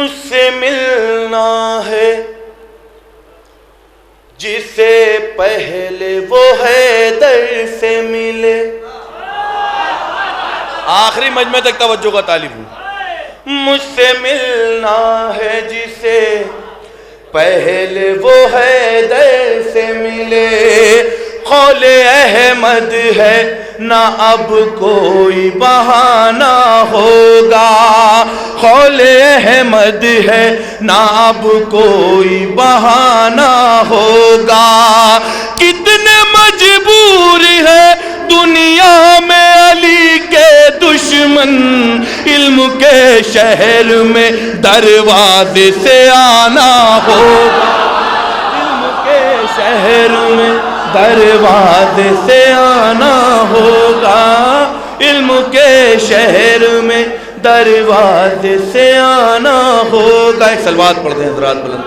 مجھ سے ملنا ہے جسے پہلے وہ حیدر سے ملے. آخری مجمع تک توجہ کا طالب ہوں. مجھ سے ملنا ہے جسے پہلے وہ حیدر سے ملے. قول احمد ہے نہ اب کوئی بہانہ ہوگا. قول احمد ہے نہ اب کوئی بہانہ ہوگا. کتنے مجبور ہے دنیا میں علی کے دشمن علم کے شہر میں دروازے سے آنا ہوگا. علم کے شہر میں دروازے سے آنا ہوگا. علم کے شہر میں دروازے سے آنا ہوگا. ایک صلوات پڑھ دیں حضرات بلند.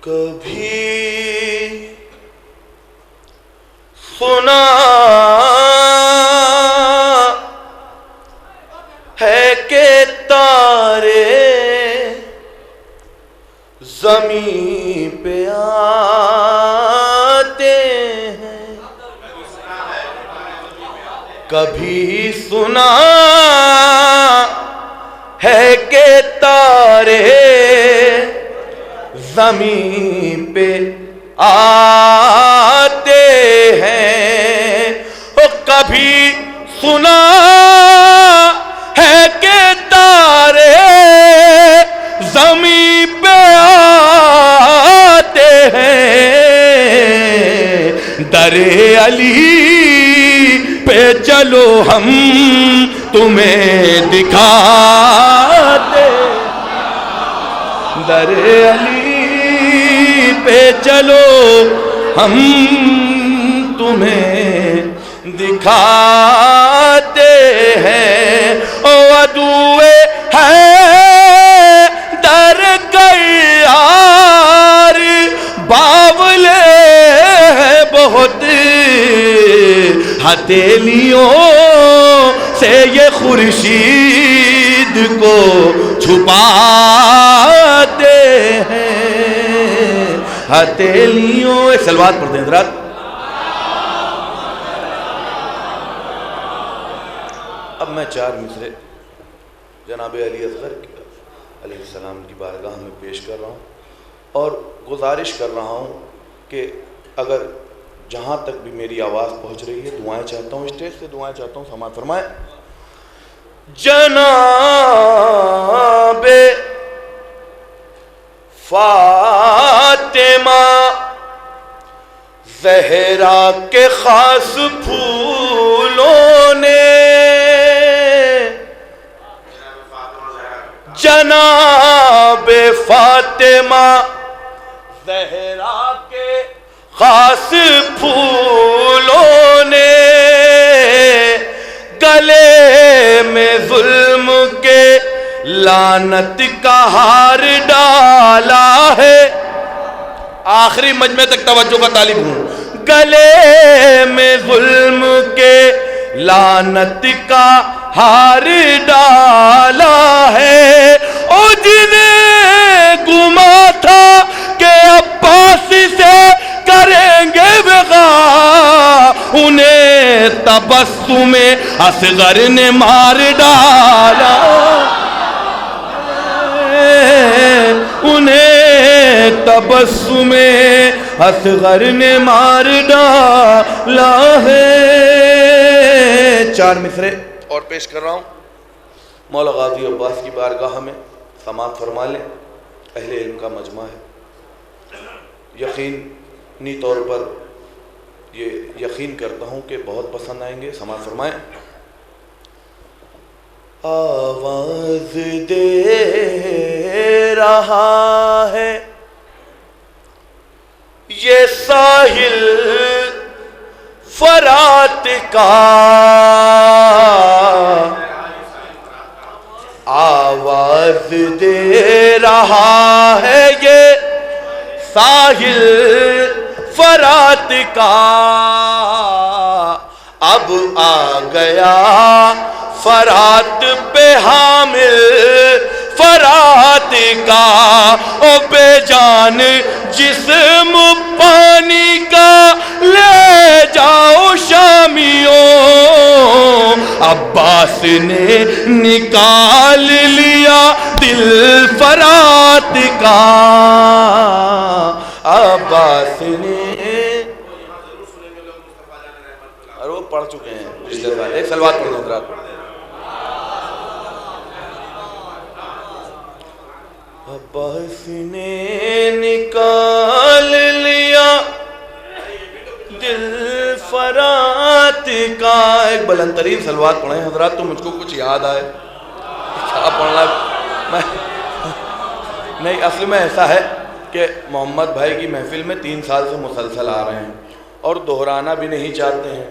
کبھی سنا ہے کہ تارے زمین پہ آتے ہیں. کبھی سنا ہے کہ تارے زمین پہ آتے ہیں. کبھی سنا ہے کہ تارے زمین پہ آتے ہیں. در علی پہ چلو ہم تمہیں دکھاتے. در علی پہ چلو ہم تمہیں دکھاتے ہیں. او عدوے ہے در یار باولے ہے بہت ہتھیلیوں سے یہ خورشید کو چھپاتے ہیں. ہتھیلیوں. ایک صلوات پڑھ دیں حضرات. اب میں 4 مصرے جناب علی اصغر علیہ السلام کی بارگاہ میں پیش کر رہا ہوں اور گزارش کر رہا ہوں کہ اگر جہاں تک بھی میری آواز پہنچ رہی ہے دعائیں چاہتا ہوں, اسٹیج سے دعائیں چاہتا ہوں, سماعت فرمائیں. جناب فاطمہ زہرا کے خاص پھولوں نے, جناب فاطمہ زہرا کے خاص پھولوں نے گلے میں ظلم کے لعنت کا ہار ڈالا ہے. آخری مجمع تک توجہ کا طالب ہوں. گلے میں ظلم کے لعنت کا ہار ڈالا ہے. او جنہیں گما تھا کہ عباس سے کریں گے وغا, انہیں تبسم اصغر نے مار ڈالا. انہیں تبسم اصغر نے مار ڈالا ہے. 4 مصرے اور پیش کر رہا ہوں. مولا غازی عباس کی بارگاہ میں سماعت فرما لیں. اہل علم کا مجمع ہے. یقینی طور پر یہ یقین کرتا ہوں کہ بہت پسند آئیں گے. سماعت فرمائیں. آواز دے رہا ہے یہ ساحل فرات کا, آواز دے رہا ہے یہ ساحل فرات کا اب آ گیا فرات پہ حامل فرات کا، او بے جان جسم پانی کا لے جاؤ شامیوں، عباس نے نکال لیا دل فرات کا، عباس نے اور وہ پڑھ چکے ہیں رشتے دار، ایک سلوات پڑھ حضرات۔ عباس نے نکال لیا دل فرات کا، ایک بلند ترین سلوات پڑھیں حضرات تو مجھ کو کچھ یاد آئے، کیا پڑھنا نہیں، اصل میں ایسا ہے کہ محمد بھائی کی محفل میں 3 سال سے مسلسل آ رہے ہیں اور دہرانا بھی نہیں چاہتے ہیں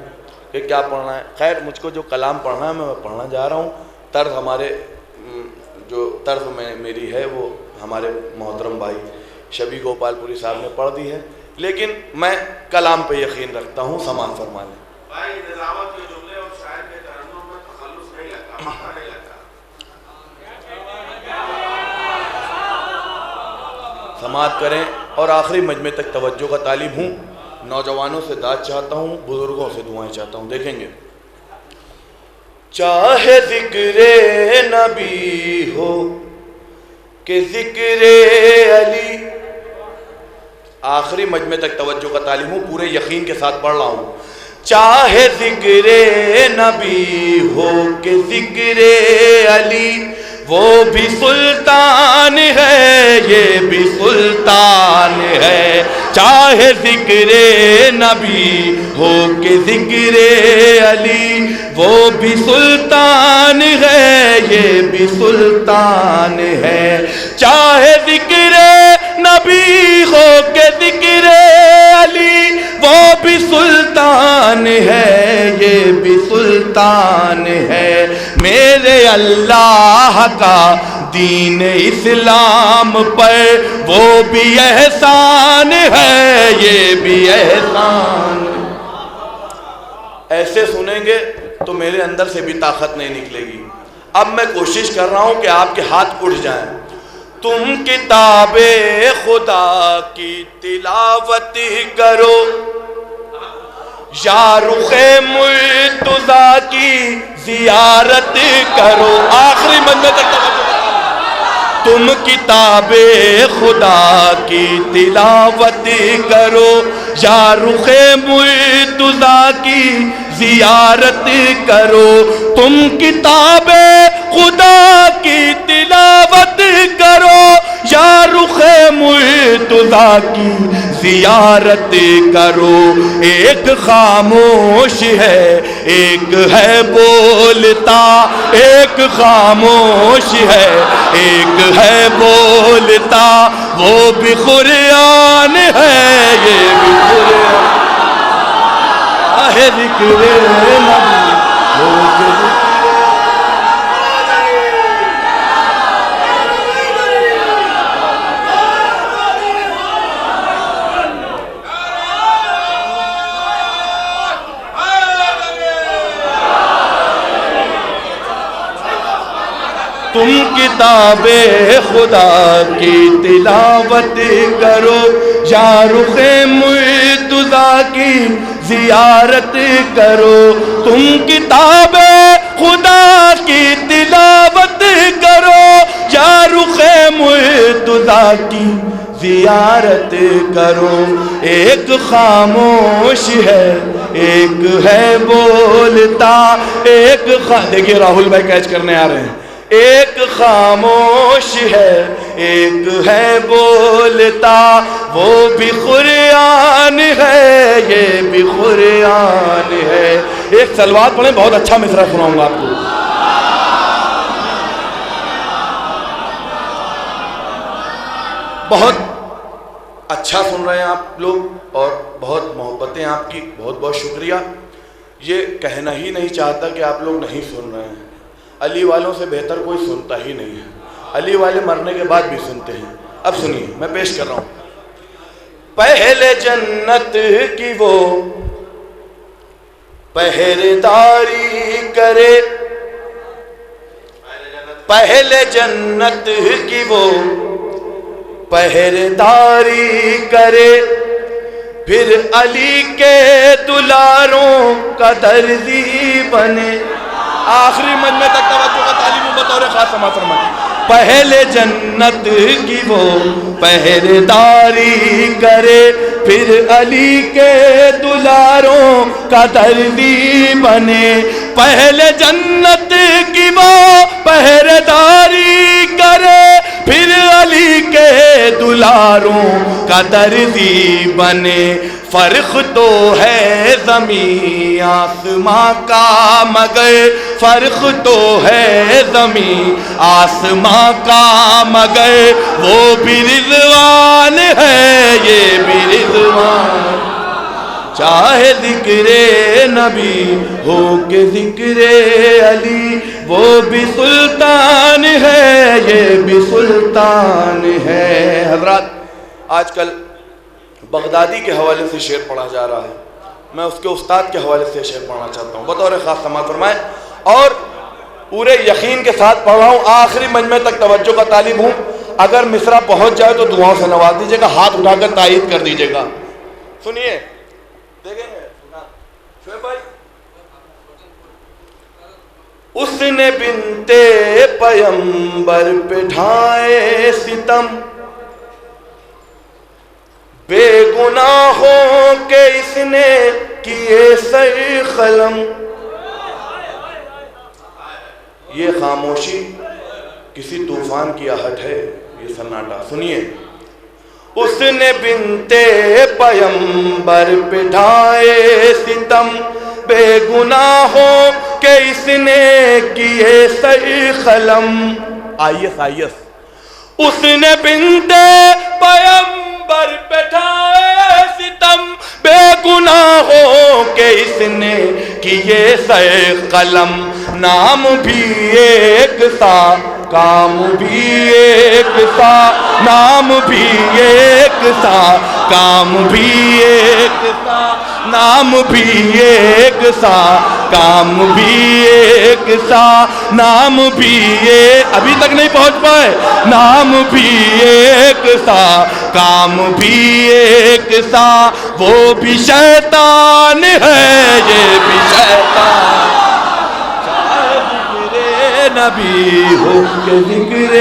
کہ کیا پڑھنا ہے۔ خیر مجھ کو جو کلام پڑھنا ہے میں پڑھنا جا رہا ہوں، طرز ہمارے جو طرز میری ہے وہ ہمارے محترم بھائی شبی گوپال پوری صاحب نے پڑھ دی ہے، لیکن میں کلام پہ یقین رکھتا ہوں، سماعت فرما لیں۔ بھائی نظامت کے جملے اور شاعر کے ترنم میں تخلص نہیں لگتا، مقطع نہیں لگتا۔ سماعت کریں اور آخری مجمع تک توجہ کا طالب ہوں، نوجوانوں سے داد چاہتا ہوں، بزرگوں سے دعائیں چاہتا ہوں۔ دیکھیں گے، چاہے ذکر نبی ہو کہ ذکر علی، آخری مجمع تک توجہ کا طالب ہوں، پورے یقین کے ساتھ پڑھ رہا ہوں۔ چاہے ذکر نبی ہو کہ ذکر علی، وہ بھی سلطان ہے یہ بھی سلطان ہے، چاہے ذکر نبی ہو کہ ذکر علی، وہ بھی سلطان ہے یہ بھی سلطان ہے، چاہے ذکر نبی ہو کہ ذکر علی، وہ بھی سلطان ہے یہ بھی سلطان ہے، میرے اللہ کا دین اسلام پر وہ بھی احسان ہے یہ بھی احسان۔ ایسے سنیں گے تو میرے اندر سے بھی طاقت نہیں نکلے گی۔ اب میں کوشش کر رہا ہوں کہ آپ کے ہاتھ اٹھ جائیں۔ تم کتاب خدا کی تلاوت کرو، یا رخ مرتضیٰ کی زیارت کرو، آخری منزل تک توجہ۔ تم کتاب خدا کی تلاوت کرو، یا رخ مرتضیٰ کی زیارت کرو، تم کتاب خدا کی تلاوت کرو، یا رخ مرتضیٰ کی زیارت کرو، ایک خاموش ہے ایک ہے بولتا، ایک خاموش ہے ایک ہے بولتا، وہ بھی قرآن ہے یہ بھی قرآن ہے، ذکر نبی ہو کہ تم کتاب خدا کی تلاوت کرو، یا رخ مرتضیٰ کی زیارت کرو، تم کتاب خدا کی تلاوت کرو، یا رخ مرتضیٰ کی زیارت کرو، ایک خاموش ہے ایک ہے بولتا، ایک دیکھیے راہل بھائی کیچ کرنے آ رہے ہیں، ایک خاموش ہے ایک ہے بولتا، وہ بھی قرآن ہے یہ بھی قرآن ہے۔ ایک سلوات پڑھیں، بہت اچھا مصرع سناؤں گا آپ کو۔ بہت اچھا سن رہے ہیں آپ لوگ اور بہت محبتیں آپ کی، بہت بہت شکریہ۔ یہ کہنا ہی نہیں چاہتا کہ آپ لوگ نہیں سن رہے ہیں، علی والوں سے بہتر کوئی سنتا ہی نہیں ہے، علی والے مرنے کے بعد بھی سنتے ہیں۔ اب سنیے، میں پیش کر رہا ہوں۔ پہلے جنت کی وہ پہرےداری کرے، پہلے جنت کی وہ پہرےداری کرے، پھر علی کے دلاروں کا درزی بنے۔ آخری مجمع تک توجہ کا تعلیم بطور خاص سماعت فرمائیں۔ پہلے جنت کی وہ پہرےداری کرے، پھر علی کے دلاروں کا درزی بنے۔ پہلے جنت کی وہ پہرےداری کرے، پھر علی کے دلاروں کا درزی بنے۔ فرق تو ہے زمین آسماں کا مگر، فرق تو ہے زمین آسماں کا مگر، وہ بھی رضوان ہے یہ بھی رضوان، چاہے ذکر نبی ہو کہ ذکر علی، وہ بھی سلطان ہے یہ بھی سلطان ہے۔ حضرات، آج کل بغدادی کے حوالے سے شعر پڑھا جا رہا ہے، میں اس کے استاد کے حوالے سے شعر پڑھنا چاہتا ہوں، بطور خاص سماعت فرمائیں، اور پورے یقین کے ساتھ پڑھ رہا ہوں، آخری مجمع تک توجہ کا طالب ہوں۔ اگر مصرع پہنچ جائے تو دعاؤں سے نواز دیجیے گا، ہاتھ اٹھا کر تائید کر دیجیے گا۔ سنیے، دیکھیں شعیب بھائی، اس نے بنتے پیمبر پہ ڈھائے ستم، بے گناہوں کے اس نے کیے سر قلم۔ یہ خاموشی کسی طوفان کی آہٹ ہے، یہ سناٹا سنیے۔ اس نے بنتے پیمبر پہ ڈھائے ستم، بے گناہوں کے اس نے کیے سر قلم۔ آئیس آئیس، اس نے بنتے پیمبر پہ ڈھائے ستم، بے گناہوں کے اس نے کیے سر قلم۔ نام بھی ایک سا کام بھی ایک سا، نام بھی ایک سا کام بھی ایک سا، نام بھی ایک سا کام بھی ایک سا، نام بھی ایک، ابھی تک نہیں پہنچ پائے، نام بھی ایک سا کام بھی ایک سا، وہ بھی شیطان ہے یہ بھی شیطان، نبی ہو کہ ذکر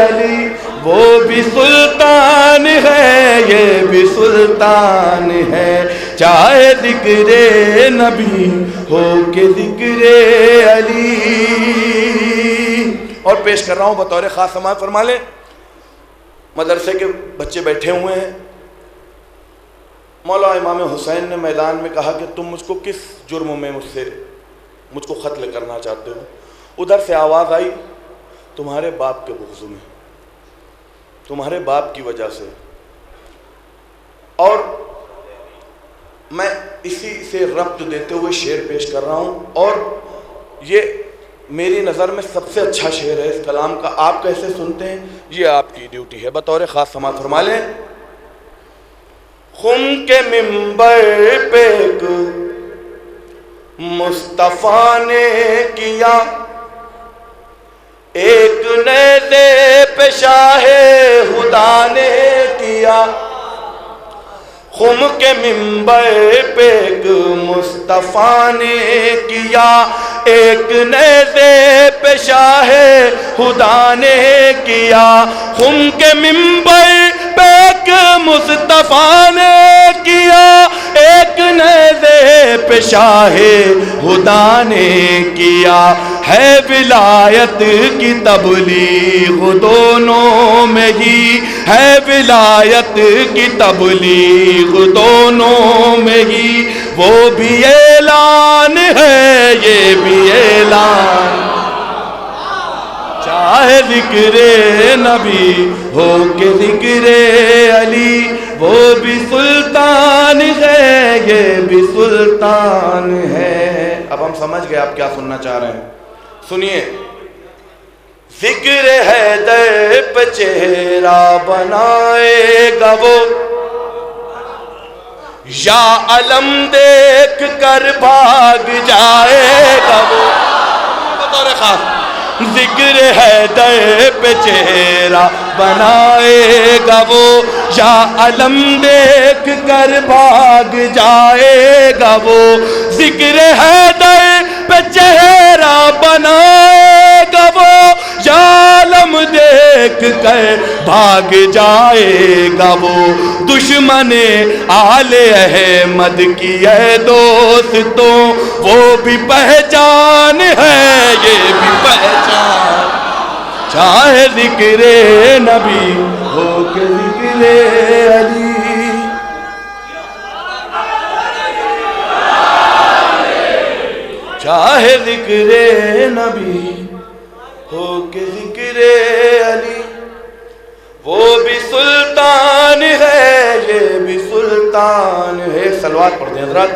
علی، وہ بھی سلطان ہے یہ بھی سلطان ہے، چاہے ذکر نبی ہو کہ ذکر علی۔ اور پیش کر رہا ہوں بطور خاص سماعت فرما لیں، مدرسے کے بچے بیٹھے ہوئے ہیں، مولا امام حسین نے میدان میں کہا کہ تم مجھ کو کس جرم میں مجھ کو قتل کرنا چاہتے ہو؟ ادھر سے آواز آئی، تمہارے باپ کے بغض میں، تمہارے باپ کی وجہ سے۔ اور میں اسی سے ربط دیتے ہوئے شعر پیش کر رہا ہوں، اور یہ میری نظر میں سب سے اچھا شعر ہے اس کلام کا۔ آپ کیسے سنتے ہیں یہ آپ کی ڈیوٹی ہے، بطور خاص سماعت فرما لیں۔ خم کے منبر پہ ایک مصطفیٰ نے کیا، ایک نیزے پہ شاہ خدا نے کیا، خم کے منبر پہ ایک مصطفیٰ نے کیا، ایک نیزے پہ شاہ خدا نے کیا، خم کے منبر پہ ایک مصطفیٰ نے کیا، ایک نیزے پہ شاہ خدا نے کیا، ہے ولایت کی تبلیغ دونوں میں ہی، ہے ولایت کی تبلیغ دونوں میں ہی، وہ بھی اعلان ہے یہ بھی اعلان، چاہے ذکر نبی ہو کہ ذکر علی، وہ بھی سلطان ہے یہ بھی سلطان ہے۔ اب ہم سمجھ گئے آپ کیا سننا چاہ رہے ہیں، سنیے۔ ذکر حیدر پہ چہرہ بنائے گا وہ، یا علم دیکھ کر بھاگ جائے گا وہ، بطور خاص ذکر حیدر پہ چہرہ بنائے گا وہ، یا علم دیکھ کر بھاگ جائے گا وہ، ذکر حیدر پہ چہرہ بنائے گا وہ، یا علم دیکھ کر بھاگ جائے گا وہ، دشمن آل احمد کی ہے دوستوں وہ بھی پہچان ہے، یہ بھی پہچان، چاہے ذکر نبی ہو کہ ذکر علی، چاہے ذکر نبی ہو کہ ذکر علی، وہ بھی سلطان ہے یہ بھی سلطان ہے۔ صلوات پڑھتے ہیں حضرات۔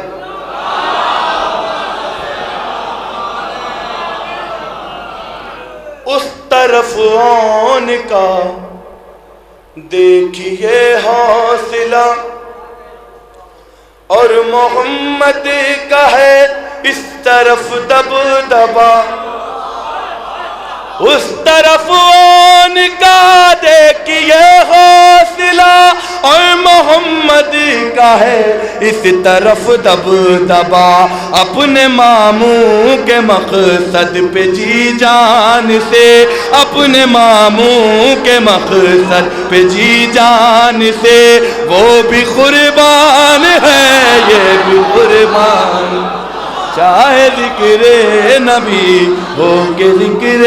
اس طرف آن کا دیکھیے حوصلہ، اور محمد کا ہے اس طرف دبدبا، اس طرف آن کا دیکھیے حوصلہ، اور محمد کا ہے اس طرف دبدبا، اپنے ماموں کے مقصد پہ جی جان سے، اپنے ماموں کے مقصد پہ جی جان سے، وہ بھی قربان ہے یہ بھی قربان، چاہے ذکر نبی ہو کہ ذکر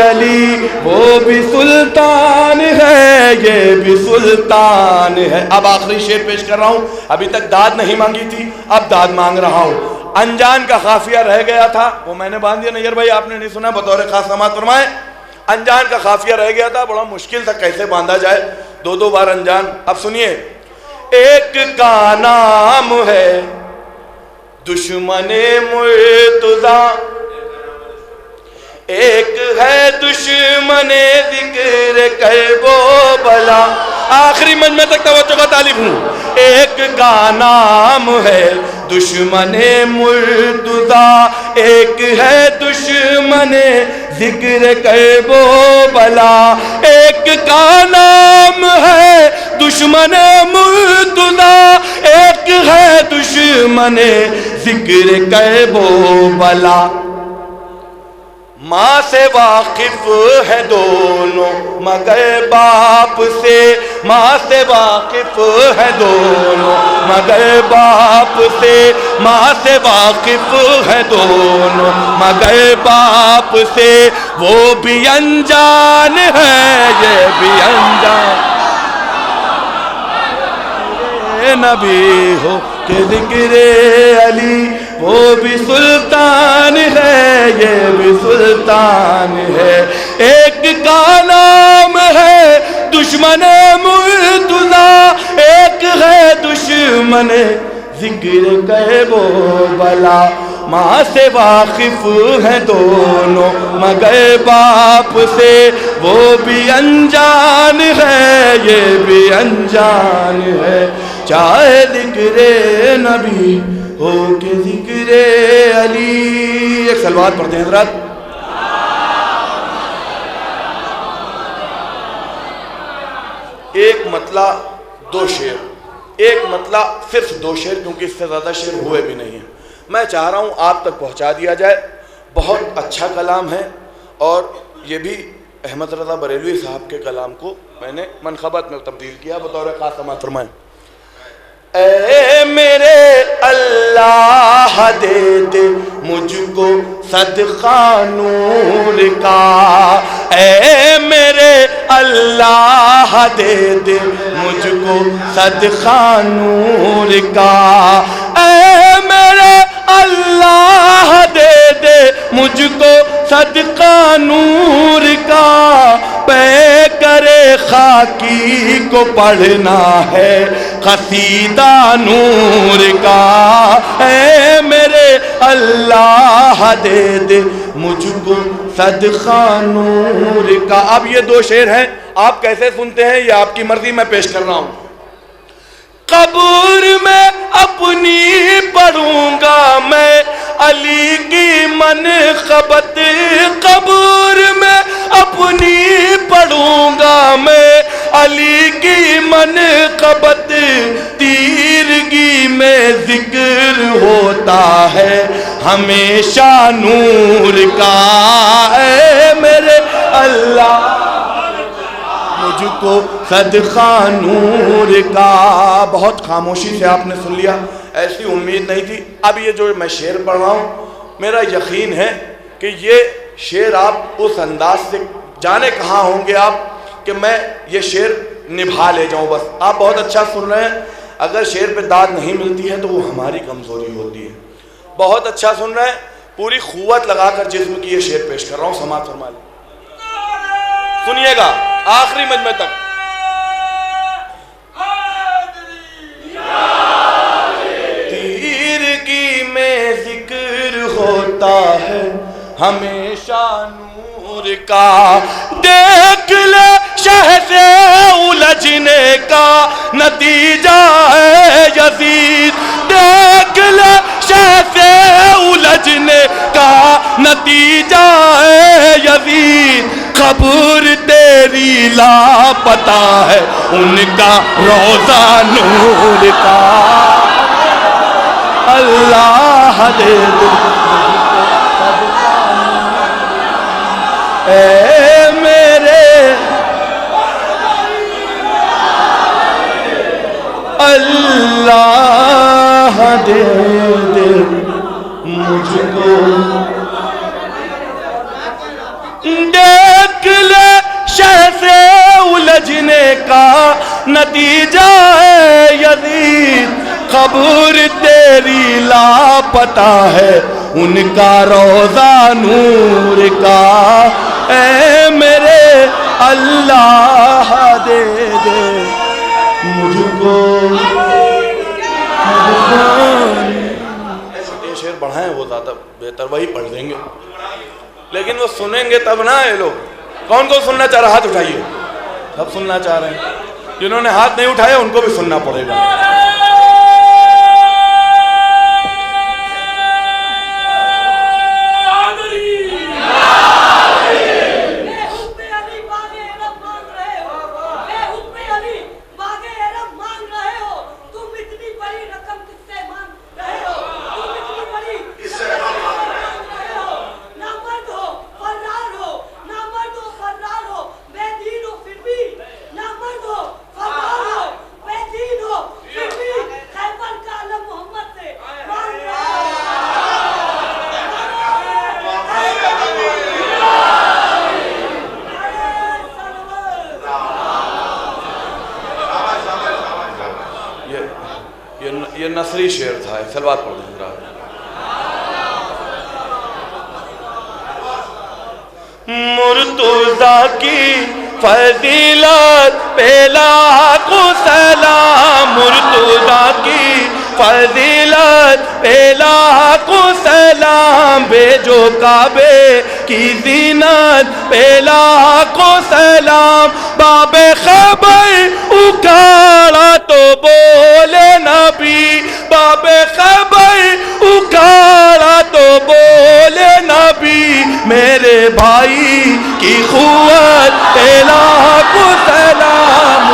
علی، وہ بھی سلطان ہے یہ بھی سلطان ہے۔ اب آخری شعر پیش کر رہا ہوں، ابھی تک داد نہیں مانگی تھی، اب داد مانگ رہا ہوں۔ انجان کا قافیہ رہ گیا تھا، وہ میں نے باندھ دیا، نیر بھائی آپ نے نہیں سنا، بطور خاص سماعت فرمائیں۔ انجان کا قافیہ رہ گیا تھا، بڑا مشکل تھا کیسے باندھا جائے، دو بار انجان۔ اب سنیے، ایک کا نام ہے دشمن مرتضیٰ، ایک ہے دشمن ذکر کرب و بلا، آخری مجمع تک توجہ کا طالب ہوں۔ ایک کا نام ہے دشمن مرتضیٰ، ایک ہے دشمن ذکر کرب و بلا، ایک کا نام ہے دشمن مرتضیٰ، ایک ہے دشمن ذکر کرب و بلا، ماں سے واقف ہے دونوں مگر باپ سے، ماں سے واقف ہے دونوں مگر باپ سے، ماں سے واقف ہے دونوں مگر باپ سے، وہ بھی انجان ہے یہ بھی انجان، نبی ہو کہ ذکر علی، وہ بھی سلطان ہے یہ بھی سلطان ہے۔ ایک کا نام ہے دشمن مرتضیٰ، ایک ہے دشمن ذکر کرب و بلا، ماں سے واقف ہیں دونوں مگر باپ سے، وہ بھی انجان ہے یہ بھی انجان ہے، چاہے ذکر نبی ہو کہ ذکر علی۔ ایک صلوات پڑھتے ہیں حضرات۔ ایک مطلع دو شعر، ایک مطلع صرف دو شعر، کیونکہ اس سے زیادہ شعر ہوئے بھی نہیں ہیں، میں چاہ رہا ہوں آپ تک پہنچا دیا جائے۔ بہت اچھا کلام ہے، اور یہ بھی احمد رضا بریلوی صاحب کے کلام کو میں نے منخبت میں تبدیل کیا، بطور خاص سماعت فرمائیں۔ اے میرے اللہ دے دے مجھ کو صدقہ نور کا، اے میرے اللہ دے دے مجھ کو صدقہ نور کا، اے میرے اللہ دے دے مجھ کو صدقہ نور کا، پے کرے خاکی کو پڑھنا ہے قصیدہ نور کا، اے میرے اللہ دے دے مجھ کو صدقہ نور کا۔ اب یہ دو شعر ہیں، آپ کیسے سنتے ہیں یہ آپ کی مرضی، میں پیش کر رہا ہوں۔ قبر میں اپنی پڑھوں گا میں علی کی منقبت، قبر میں اپنی پڑھوں گا میں علی کی منقبت، تیرگی میں ذکر ہوتا ہے ہمیشہ نور کا، اے میرے اللہ مجھ کو صدقہ نور کا۔ بہت خاموشی سے آپ نے سن لیا، ایسی امید نہیں تھی۔ اب یہ جو میں شعر پڑھ رہا ہوں، میرا یقین ہے کہ یہ شعر آپ اس انداز سے جانے کہاں ہوں گے آپ کہ میں یہ شعر نبھا لے جاؤں بس۔ آپ بہت اچھا سن رہے ہیں، اگر شعر پہ داد نہیں ملتی ہے تو وہ ہماری کمزوری ہوتی ہے۔ بہت اچھا سن رہے ہیں، پوری قوت لگا کر جسم کی یہ شعر پیش کر رہا ہوں، سماعت فرما لیں، سنیے گا آخری مجمع تک۔ تیرگی میں ذکر ہوتا ہے ہمیشہ نور کا، دیکھ لے شہ سے الجھنے کا نتیجہ ہے یزید، دیکھ لے شہ سے الجھنے کا نتیجہ ہے یزید، قبر تیری لاپتہ ہے ان کا روزہ نور کا، اللہ دے دے اے میرے اللہ دے دے مجھ کو، دیکھ لے شہ سے الجھنے کا نتیجہ ہے یزید، قبر تیری لاپتہ ہے ان کا روزہ نور کا، اے میرے اللہ دے دے مجھ کو۔ ایسے شعر پڑھائیں وہ زیادہ بہتر، وہی پڑھ دیں گے، لیکن وہ سنیں گے تب نہ یہ لوگ۔ کون کون سننا چاہ رہا ہاتھ اٹھائیے، سب سننا چاہ رہے ہیں، جنہوں نے ہاتھ نہیں اٹھایا ان کو بھی سننا پڑے گا۔ یہ نثری شعر تھا، سلوات پڑھ دیں ذرا۔ مرتضیٰ کی فضیلت پہ لاکھوں سلام، مرتضیٰ کی فضیلت پہ لاکھوں سلام، بھیجو کعبے کی زینت پہ لاکھوں سلام، باب خیبر اکھاڑا تو بولے نبی، باب خیبر اکھاڑا تو بولے نبی، میرے بھائی کی قوت پہ لاکھوں سلام،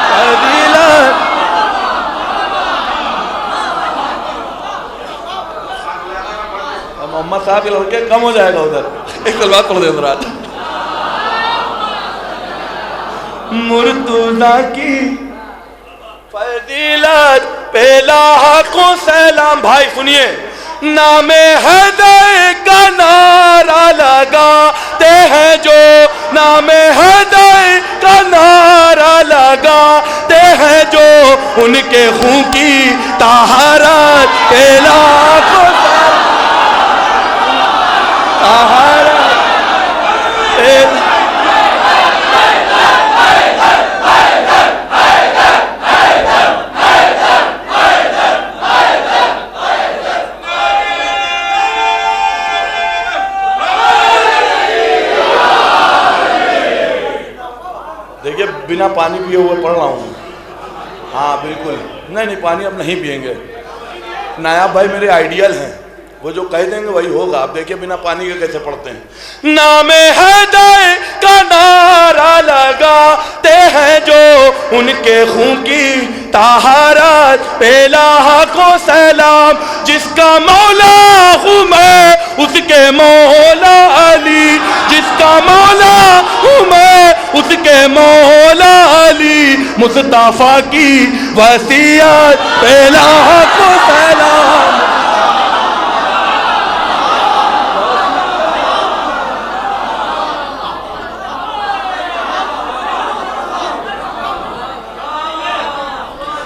فضیلت۔ محمد صاحب کے لڑکے کم ہو جائے گا ادھر، ایک سلوات پڑھ دیں ذرا۔ مرتضیٰ کی فضیلت پہ لاکھوں سلام، بھائی سنیے، نام حیدر کا نعرہ لگاتے ہیں جو، نام حیدر کا نعرہ لگاتے ہیں جو، ان کے خون کی طہارت پہ لاکھوں طہارت پہ دیکھیے بنا پانی پیے ہوئے پڑھ رہا ہوں، ہاں بالکل نہیں پانی اب نہیں پئیں گے. نایاب بھائی میرے آئیڈیل ہیں, وہ جو کہہ دیں گے وہی ہوگا. آپ دیکھیں بنا پانی کے کیسے پڑھتے ہیں. نام حیدر کا نعرہ لگاتے ہیں جو ان کے خون کی طہارت پہ لاکھوں سلام. جس کا مولا ہوں میں اس کے مولا علی, جس کا مولا ہوں میں اس کے مولا علی. مصطفیٰ کی وصیت پہ لاکھوں سلام.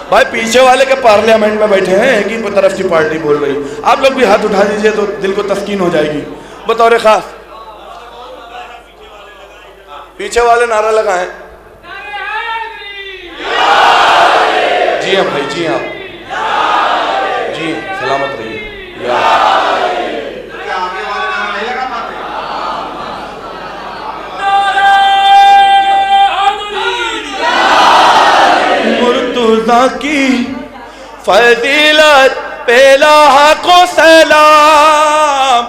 بھائی پیچھے والے کے پارلیمنٹ میں بیٹھے ہیں, ایک ہی طرف کی پارٹی بول رہی. آپ لوگ بھی ہاتھ اٹھا دیجئے تو دل کو تسکین ہو جائے گی. بطور خاص پیچھے والے نعرہ لگائیں. جی ہاں بھائی, جی ہاں, جی سلامت رہیے. مرتضیٰ کی فضیلت پہ لاکھوں سلام.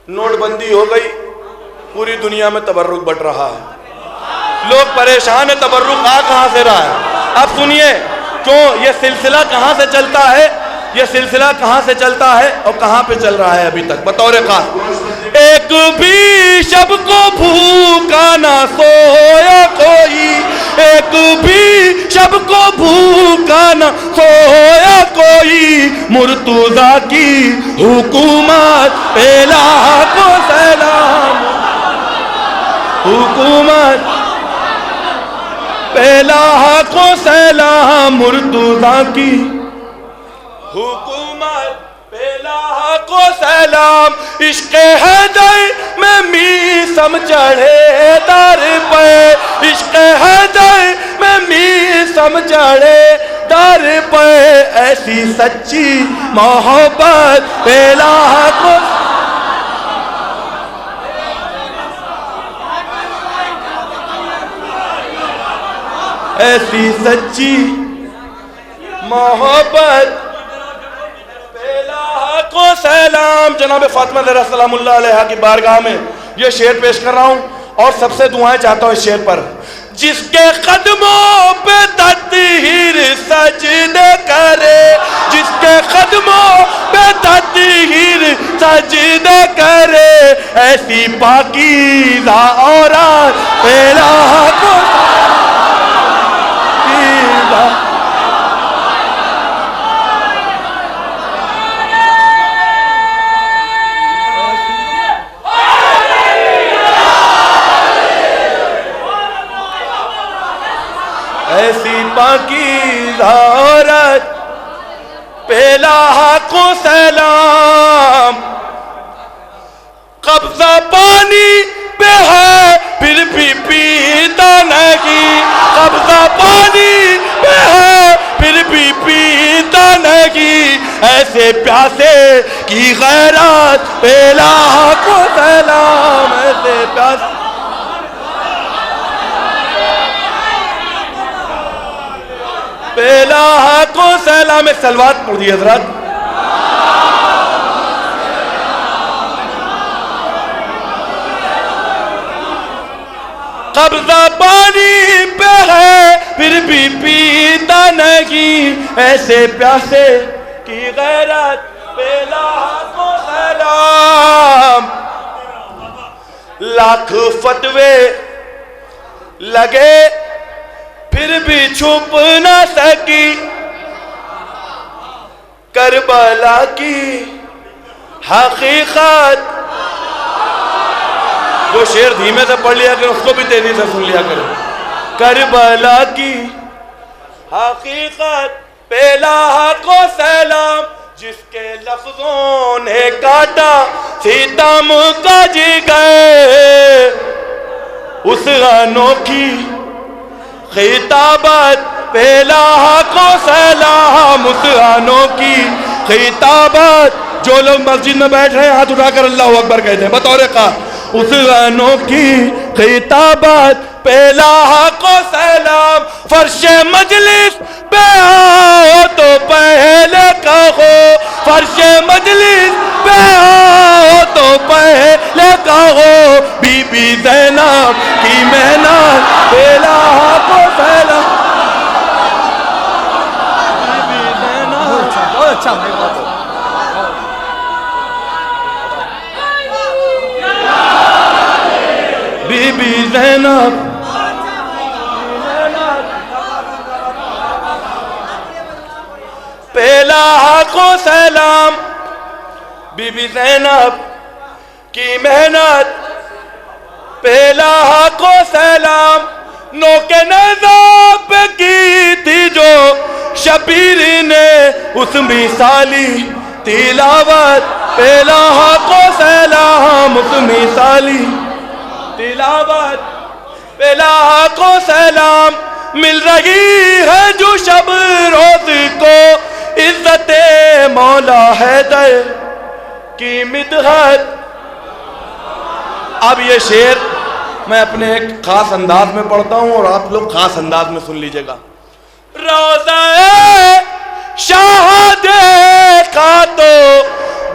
نوٹ بندی ہو گئی, پوری دنیا میں تبرک بٹ رہا ہے, لوگ پریشان ہیں تبرک کہاں سے رہا ہے. اب سنیے کیوں یہ سلسلہ کہاں سے چلتا ہے, یہ سلسلہ کہاں سے چلتا ہے اور کہاں پہ چل رہا ہے ابھی تک. بطور خاص ایک بھی شب کو بھوکا نہ سویا کوئی, ایک بھی شب کو بھوکا نہ سویا کوئی. مرتضیٰ کی حکومت پہ لاکھوں سلام, حکومت پہ لاکھوں سلام. مرتضیٰ کی حکومت پہ لاکھوں سلام. عشق حیدر میں میسم چڑھے در پہ, عشق حیدر میں میسم چڑھے در پہ. ایسی سچی محبت پہ لاکھوں, ایسی سچی محبت پہ لاکھوں سلام. جناب فاطمہ زہرا سلام اللہ علیہا کی بارگاہ میں یہ شعر پیش کر رہا ہوں اور سب سے دعائیں چاہتا ہوں اس شعر پر. جس کے قدموں پہ تطہیر سجدے کرے, جس کے قدموں پہ تطہیر سجدے کرے. ایسی پاکیزہ عورت پہ لاکھوں ایسی پاکیزہ عورت پہ لاکھوں سلام. قبضہ پانی پہ ہے پھر بھی پیتا نہیں, قبضہ پانی پہ ہے پھر بھی پیتا نہیں. ایسے پیاسے کی غیرت پہ لاکھوں سلام, ایسے پیاسے پہ لاکھوں سلام. ایک سلوات پڑھ دی حضرات. قبضہ پانی پہ ہے پھر بھی پیتا نہیں, ایسے پیاسے کی غیرت پہ لاکھوں سلام. لاکھ فتوے لگے پھر بھی چھپ نہ سکی کربلا کی حقیقت. جو شعر دھیمے سے پڑھ لیا کرو اس کو بھی تیزی سے سن لیا کرو. کربلا کی حقیقت پہ لاکھوں سلام. جس کے لفظوں نے کاٹا ستم کا جگر, اس انوکھی خطابت پہ لاکھوں سلام. اس انوکھی خطابت. جو لوگ مسجد میں بیٹھ رہے ہیں ہاتھ اٹھا کر اللہ اکبر کہتے ہیں بطور کا. اس انوکھی خطابت پہ لاکھوں سلام. فرش مجلس پہ آؤ تو پہلے کہو، فرش مجلس پہ آؤ تو پہلے کہو، بی بی زینب کی محنت الہ کو پھیلا. بی بی زینب بہت اچھا بی بی زینب پہلا کو سلام. بی بی زینب کی محنت پہلا کو سلام. نوک نیزہ پہ کی تھی جو شبیر نے اس مثالی تلاوت، پہلا کو سلام اس مثالی تلاوت، پہلا کو سلام. مل رہی ہے جو شب روز کو عزت مولا حیدر کی مدحت. اب یہ شعر میں اپنے ایک خاص انداز میں پڑھتا ہوں اور آپ لوگ خاص انداز میں سن لیجئے گا. روضہ شاہ دیکھا تو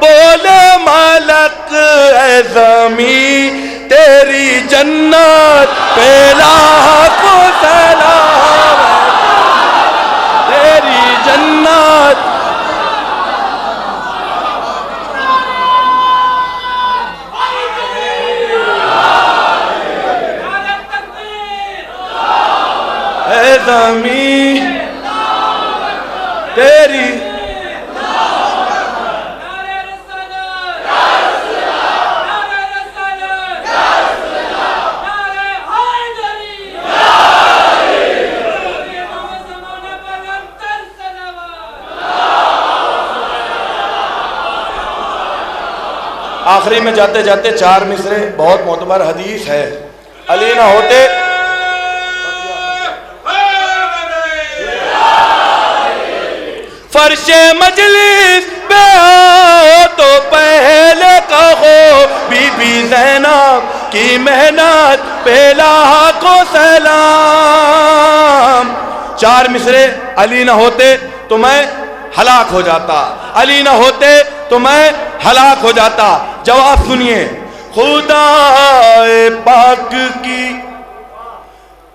بولے ملک اے زمین تیری جنت، پہلا کو سلام تیری جنت. اے زمین تیری آخری میں جاتے جاتے 4 مصرے بہت معتبر حدیث ہے. علی نہ ہوتے فرش مجلس پہ آؤ تو پہلے کہو، بی بی زینب کی محنت پہلا کو سلام. 4 مصرے علی نہ ہوتے تو میں ہلاک ہو جاتا، علی نہ ہوتے تو میں ہلاک ہو جاتا. جواب سنیے. خدا پاک کی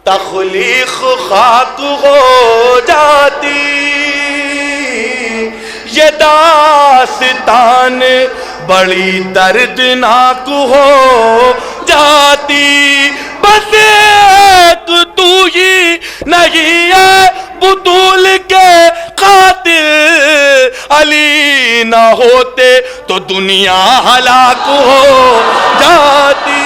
تخلیق خاک ہو جاتی، یہ داستان بڑی دردناک ہو جاتی. بس ایک تو ہی نہیں ہے بطول کے قاتل، علی نہ ہوتے تو دنیا ہلاک ہو جاتی.